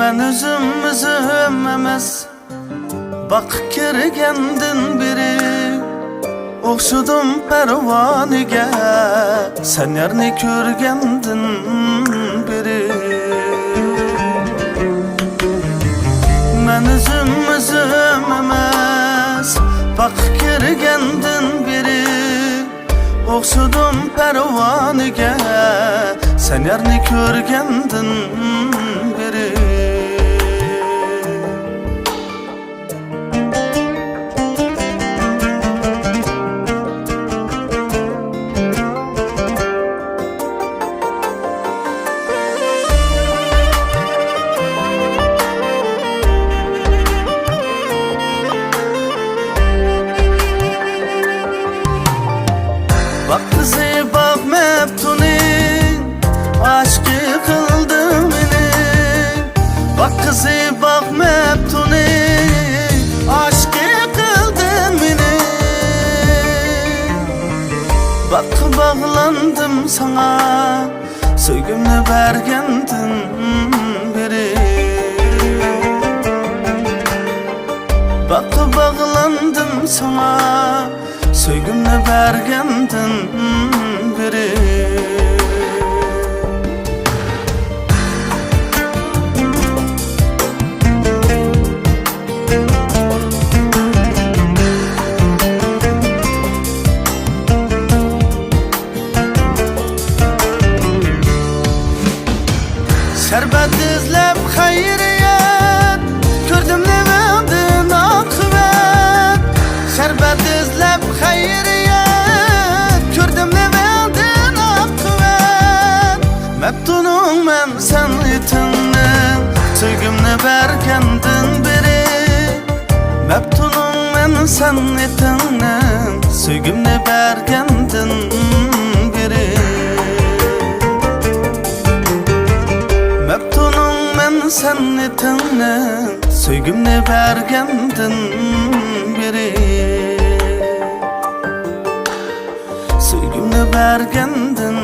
Men üzüm emes, bak kirgendin biri. Oxşudum pervanige, sen yerini körgendin biri. Men üzüm emes, bak kirgendin biri. Oxşudum pervanige, sen yerini körgendin biri. Bak kızı bak meptunin, aşkı kıldı beni. Bak kızı bak meptunin, aşkı kıldı beni. Bak bağlandım sana, söygümünü bergendin biri. Bak bağlandım sana, söygümünü bergendin biri. Şerbet izlep hayriyet, gördüm nevendin akıbet. Şerbet izlep hayriyet, gördüm nevendin akıbet. Meptunum men sen itinnin, söygümünü bergendin biri. Meptunum men sen itinnin, söygümünü bergendin biri. Meptunum men sen itinnin, söygümünü bergendin biri. Söygümünü bergendin